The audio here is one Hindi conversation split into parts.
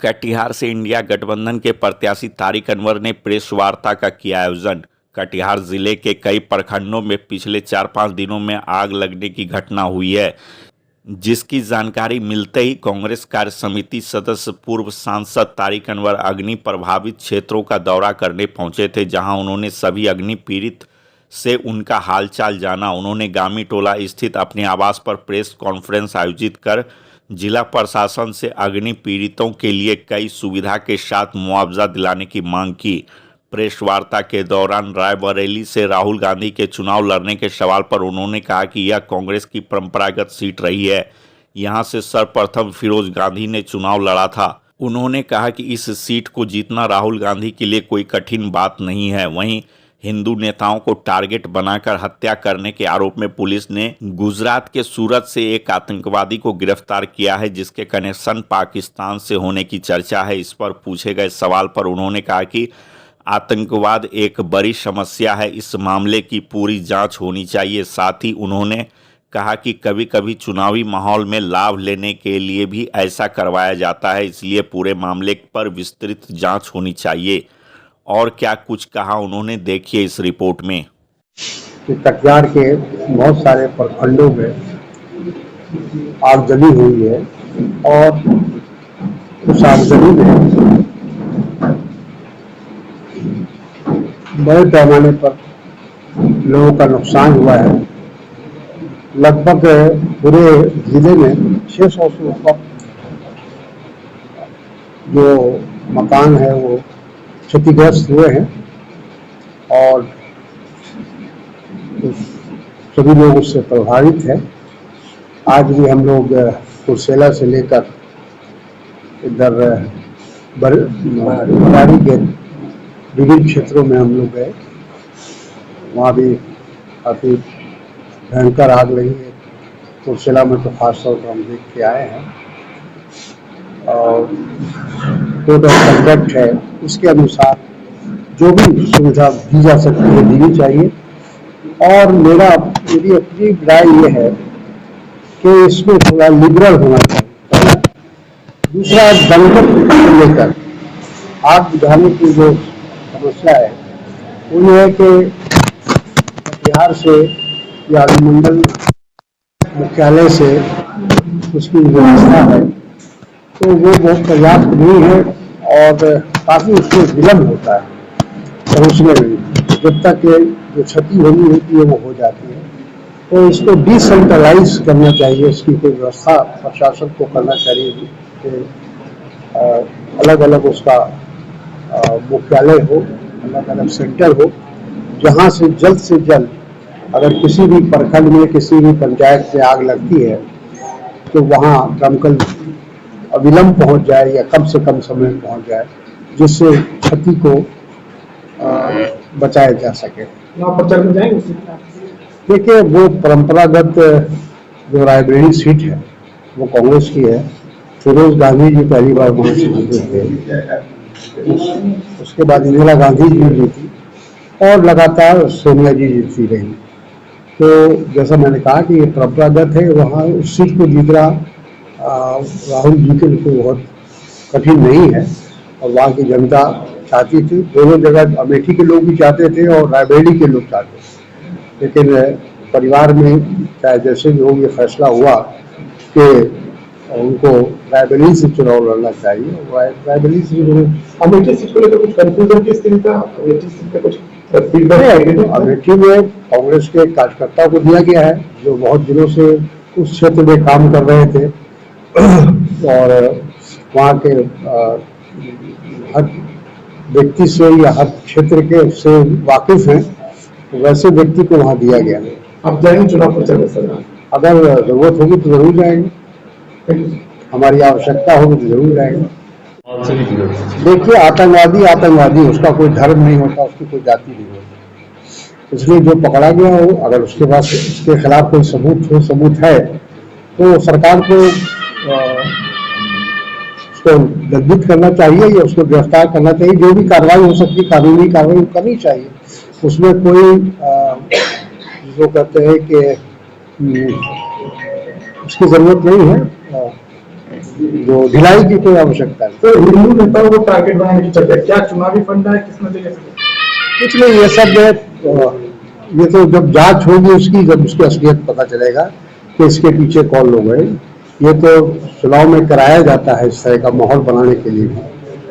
कटिहार से इंडिया गठबंधन के प्रत्याशी तारिक अनवर ने प्रेस वार्ता का किया आयोजन। कटिहार जिले के कई प्रखंडों में पिछले 4-5 दिनों में आग लगने की घटना हुई है, जिसकी जानकारी मिलते ही कांग्रेस कार्य समिति सदस्य पूर्व सांसद तारिक अनवर अग्नि प्रभावित क्षेत्रों का दौरा करने पहुंचे थे, जहां उन्होंने सभी अग्नि पीड़ित से उनका हालचाल जाना। उन्होंने गामी टोला स्थित अपने आवास पर प्रेस कॉन्फ्रेंस आयोजित कर जिला प्रशासन से अग्नि पीड़ितों के लिए कई सुविधा के साथ मुआवजा दिलाने की मांग की। प्रेस वार्ता के दौरान रायबरेली से राहुल गांधी के चुनाव लड़ने के सवाल पर उन्होंने कहा कि यह कांग्रेस की परंपरागत सीट रही है। यहां से सर्वप्रथम फिरोज गांधी ने चुनाव लड़ा था। उन्होंने कहा कि इस सीट को जीतना राहुल गांधी के लिए कोई कठिन बात नहीं है। वहीं हिंदू नेताओं को टारगेट बनाकर हत्या करने के आरोप में पुलिस ने गुजरात के सूरत से एक आतंकवादी को गिरफ्तार किया है, जिसके कनेक्शन पाकिस्तान से होने की चर्चा है। इस पर पूछे गए सवाल पर उन्होंने कहा कि आतंकवाद एक बड़ी समस्या है, इस मामले की पूरी जांच होनी चाहिए। साथ ही उन्होंने कहा कि कभी कभी चुनावी माहौल में लाभ लेने के लिए भी ऐसा करवाया जाता है, इसलिए पूरे मामले पर विस्तृत जांच होनी चाहिए। और क्या कुछ कहा उन्होंने, देखिए इस रिपोर्ट में। कटिहार के बहुत सारे प्रखंडों में आगजनी हुई है और उस आगजनी में बड़े पैमाने पर लोगों का नुकसान हुआ है। लगभग पूरे जिले में 600 से ऊपर जो मकान है वो क्षतिग्रस्त हुए हैं और सभी लोग उससे प्रभावित हैं। आज भी हम लोग कुर्सेला से लेकर इधर बरारी के विभिन्न क्षेत्रों में हम लोग गए। वहाँ भी काफ़ी भयंकर आग लगी है। कुर्सेला में तो खास तौर पर हम देख के आए हैं और कोड ऑफ कंडक्ट है, उसके अनुसार जो भी सुविधा दी जा सकती है देनी चाहिए। और मेरी अपनी राय ये है कि इसमें थोड़ा लिबरल होना चाहिए। दूसरा, दंगल को लेकर आग बुझाने की जो समस्या है वो ये है कि बिहार से या मंडल मुख्यालय से उसकी व्यवस्था है तो वो बहुत पर्याप्त नहीं है और काफ़ी उसमें विलम्ब होता है पहुँचने में। जब तक जो क्षति होनी होती है वो हो जाती है, तो इसको डिसेंट्रलाइज करना चाहिए। इसकी कोई व्यवस्था प्रशासन को करना चाहिए कि अलग अलग उसका मुख्यालय हो, अलग अलग सेंटर हो, जहाँ से जल्द अगर किसी भी प्रखंड में किसी भी पंचायत में आग लगती है तो वहाँ दमकल अविलंब पहुँच जाए या कम से कम समय में पहुँच जाए, जिससे क्षति को बचाया जा सके। देखिए, वो परंपरागत जो रायबरेली सीट है वो कांग्रेस की है। फिरोज गांधी जी पहली बार वहाँ से जीते थे, उसके बाद इंदिरा गांधी जी जीती और लगातार सोनिया जी जीतती रही। तो जैसा मैंने कहा कि ये परंपरागत है, वहाँ उस सीट को जीतना राहुल जी के लिए बहुत कठिन नहीं है और वहाँ की जनता चाहती थी। दोनों जगह अमेठी के लोग भी चाहते थे और रायबरेली के लोग चाहते थे, लेकिन परिवार में चाहे जैसे भी हो ये फैसला हुआ कि उनको रायबरेली से चुनाव लड़ना चाहिए। रायबरेली से अमेठी सीट को लेकर कुछ कंफ्यूजन की स्थिति था। अमेठी सीट पे कुछ अमेठी में कांग्रेस के कार्यकर्ताओं को दिया गया है जो बहुत दिनों से उस क्षेत्र में काम कर रहे थे और वहाँ के हर व्यक्ति से या हर क्षेत्र के से वाकिफ हैं, तो वैसे व्यक्ति को वहाँ दिया गया है। अब जाएंगे चुनाव प्रचार में सर? अगर जरूरत होगी तो जरूर जाएंगे, हमारी आवश्यकता होगी तो जरूर जाएंगे। देखिए, आतंकवादी उसका कोई धर्म नहीं होता, उसकी कोई जाति नहीं होती। इसलिए जो पकड़ा गया हो, अगर उसके पास उसके खिलाफ कोई सबूत है तो सरकार को उसको दंडित करना चाहिए या उसको गिरफ्तार करना चाहिए। जो भी कार्रवाई हो सकती है कानूनी कार्रवाई करनी चाहिए। उसमें कोई जो कहते हैं कि उसकी जरूरत नहीं है। जो ढिलाई की कोई आवश्यकता नहीं। तो हिंदू नेताओं को टारगेट बनाने की चर्चा, क्या चुनावी फंड है, किस नजरिए से? कुछ नहीं, ये सब ये तो जब जांच होगी उसकी, जब उसकी असलियत पता चलेगा कि इसके पीछे कौन लोग हैं। ये तो चुनाव में कराया जाता है इस तरह का माहौल बनाने के लिए भी।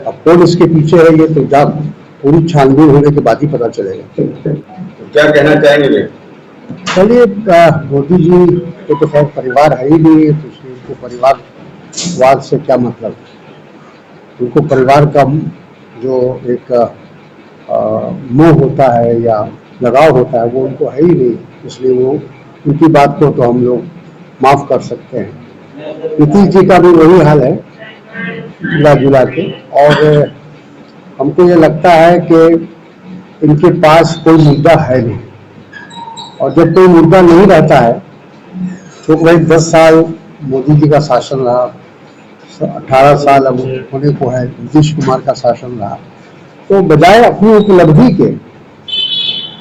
अब कौन इसके पीछे है ये तो जांच पूरी छानबीन होने के बाद ही पता चलेगा। क्या कहना चाहेंगे? चलिए, मोदी जी तो खैर परिवार है ही नहीं, तो उनको परिवारवाद से क्या मतलब। उनको परिवार का जो एक मोह होता है या लगाव होता है वो उनको है ही नहीं, इसलिए वो उनकी बात को तो हम लोग माफ कर सकते हैं। नीतीश जी का भी वही हाल है मिला जुला के, और हमको ये लगता है कि इनके पास कोई मुद्दा है नहीं, और जब कोई मुद्दा नहीं रहता है तो भाई 10 साल मोदी जी का शासन रहा, 18 साल अब होने को है नीतीश कुमार का शासन रहा, तो बजाय अपनी उपलब्धि के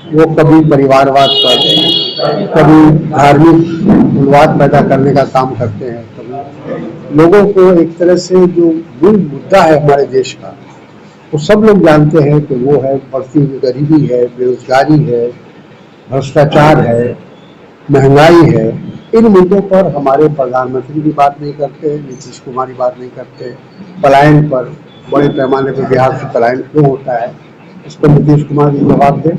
वो कभी परिवारवाद पर, कभी धार्मिक उन्माद पैदा करने का काम करते हैं, कभी लोगों को एक तरह से जो मूल मुद्दा है हमारे देश का वो सब लोग जानते हैं कि वो है बढ़ती हुई गरीबी है, बेरोजगारी है, भ्रष्टाचार है, महंगाई है। इन मुद्दों पर हमारे प्रधानमंत्री भी बात नहीं करते, नीतीश कुमार भी बात नहीं करते। पलायन पर, बड़े पैमाने पर बिहार से पलायन क्यों होता है, इस पर नीतीश कुमार भी जवाब दें।